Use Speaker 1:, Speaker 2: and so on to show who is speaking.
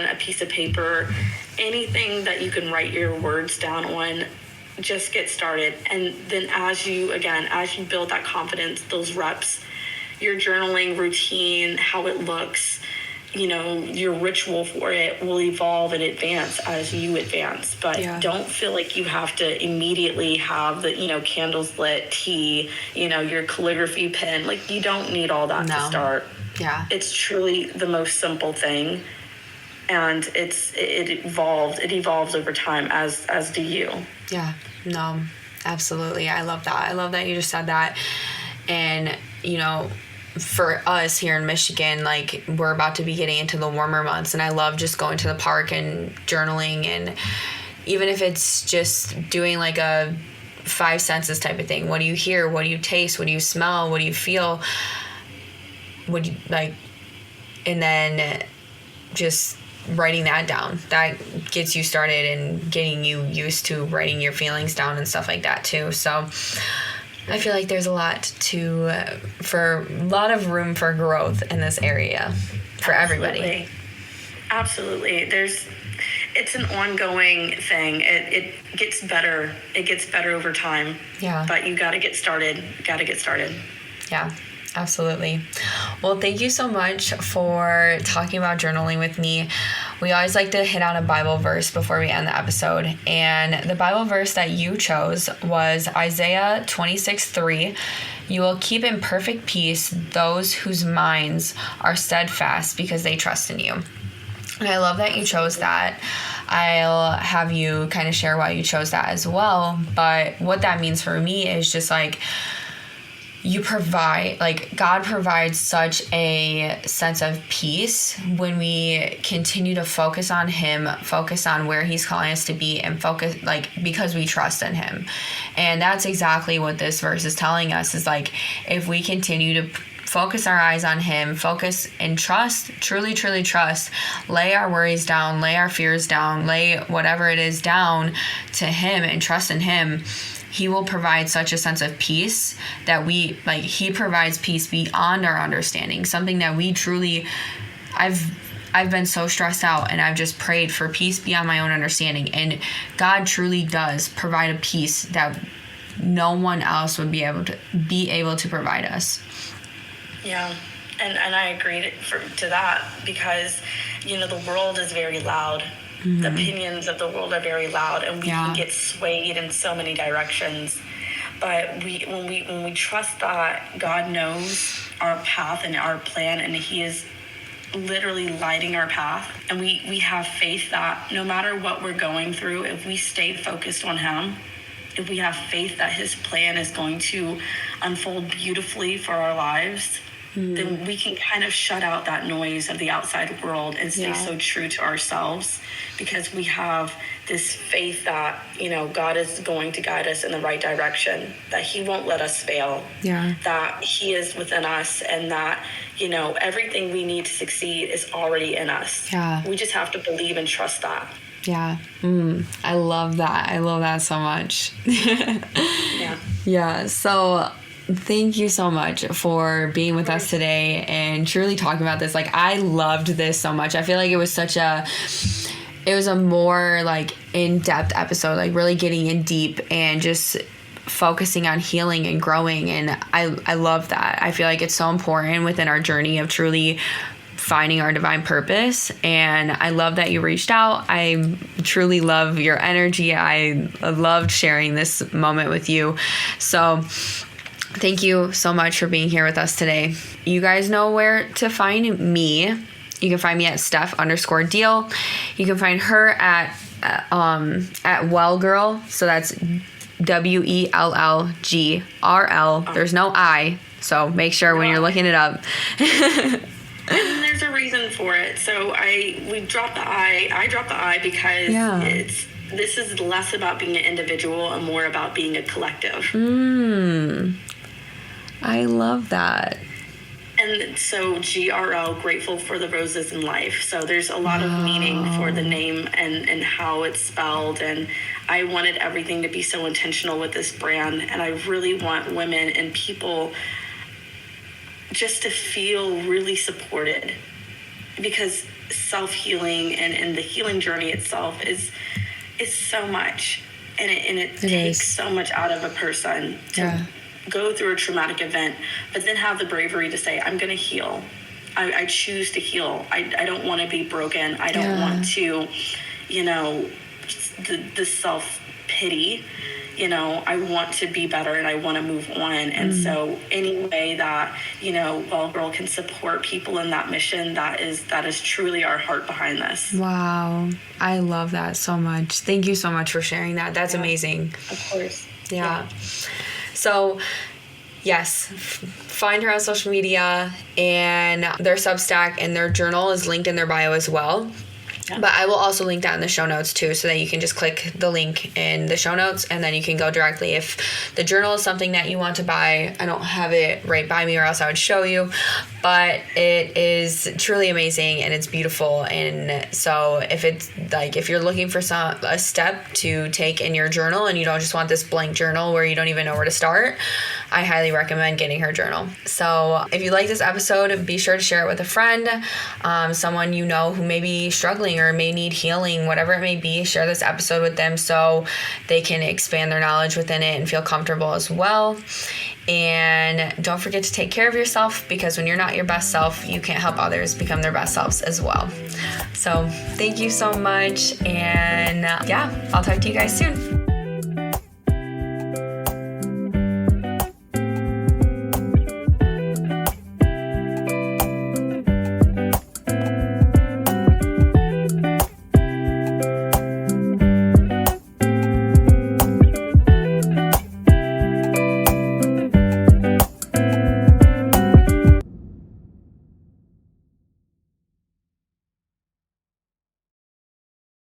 Speaker 1: a piece of paper, anything that you can write your words down on, just get started. And then as you build that confidence, those reps, your journaling routine, how it looks, your ritual for it will evolve and advance as you advance. But don't feel like you have to immediately have the, candles lit, tea, your calligraphy pen. Like, you don't need all that to start.
Speaker 2: Yeah.
Speaker 1: It's truly the most simple thing. And it evolves over time, as do you.
Speaker 2: Yeah, no, absolutely. I love that. I love that you just said that. And, for us here in Michigan, like, we're about to be getting into the warmer months, and I love just going to the park and journaling, and even if it's just doing like a 5 senses type of thing. What do you hear? What do you taste? What do you smell? What do you feel? What do you like? And then just writing that down. That gets you started and getting you used to writing your feelings down and stuff like that too. So I feel like there's a lot of room for growth in this area for everybody.
Speaker 1: Absolutely. It's an ongoing thing. It gets better. It gets better over time.
Speaker 2: Yeah.
Speaker 1: But you got to get started.
Speaker 2: Yeah. Absolutely. Well, thank you so much for talking about journaling with me. We always like to hit on a Bible verse before we end the episode. And the Bible verse that you chose was Isaiah 26:3. You will keep in perfect peace those whose minds are steadfast because they trust in you. And I love that you chose that. I'll have you kind of share why you chose that as well. But what that means for me is just like, God provides such a sense of peace when we continue to focus on Him, focus on where He's calling us to be, and focus, because we trust in Him. And that's exactly what this verse is telling us, is like, if we continue to focus our eyes on Him, focus and trust, truly, truly trust, lay our worries down, lay our fears down, lay whatever it is down to Him and trust in Him, He will provide such a sense of peace that He provides peace beyond our understanding, something that we truly, I've been so stressed out, and I've just prayed for peace beyond my own understanding. And God truly does provide a peace that no one else would be able to provide us.
Speaker 1: Yeah. And I agree to that, because, the world is very loud. Mm-hmm. The opinions of the world are very loud, and we can get swayed in so many directions. But when we trust that God knows our path and our plan, and He is literally lighting our path, and we have faith that no matter what we're going through, if we stay focused on Him, if we have faith that His plan is going to unfold beautifully for our lives, then we can kind of shut out that noise of the outside world and stay so true to ourselves, because we have this faith that, God is going to guide us in the right direction, that He won't let us fail, that He is within us, and that, everything we need to succeed is already in us. Yeah. We just have to believe and trust that.
Speaker 2: Yeah. I love that. I love that so much. Yeah. So thank you so much for being with us today and truly talking about this. I loved this so much. I feel like it was a more in-depth episode, really getting in deep and just focusing on healing and growing. And I love that. I feel like it's so important within our journey of truly finding our divine purpose. And I love that you reached out. I truly love your energy. I loved sharing this moment with you. So thank you so much for being here with us today. You guys know where to find me. You can find me at Steph_Deal. You can find her at Wellgrl. So that's WELLGRL. There's no I. So make sure when you're looking it up.
Speaker 1: And there's a reason for it. So we dropped the I. I dropped the I because this is less about being an individual and more about being a collective.
Speaker 2: I love that.
Speaker 1: And so GRL, grateful for the roses in life. So there's a lot of meaning for the name and how it's spelled. And I wanted everything to be so intentional with this brand. And I really want women and people just to feel really supported. Because self-healing and the healing journey itself is so much. And it takes so much out of a person to go through a traumatic event, but then have the bravery to say, I'm going to heal. I choose to heal. I don't want to be broken. I don't want to, the self-pity. I want to be better and I want to move on. And so any way that, Wellgrl can support people in that mission, that is truly our heart behind this.
Speaker 2: Wow. I love that so much. Thank you so much for sharing that. That's amazing.
Speaker 1: Of course.
Speaker 2: Yeah. So, yes, find her on social media, and their Substack and their journal is linked in their bio as well. But I will also link that in the show notes too, so that you can just click the link in the show notes and then you can go directly. If the journal is something that you want to buy, I don't have it right by me or else I would show you, but it is truly amazing and it's beautiful. And so if you're looking for a step to take in your journal and you don't just want this blank journal where you don't even know where to start, I highly recommend getting her journal. So if you like this episode, be sure to share it with a friend, someone you know who may be struggling or may need healing, whatever it may be. Share this episode with them so they can expand their knowledge within it and feel comfortable as well. And don't forget to take care of yourself, because when you're not your best self, you can't help others become their best selves as well. So thank you so much. And I'll talk to you guys soon.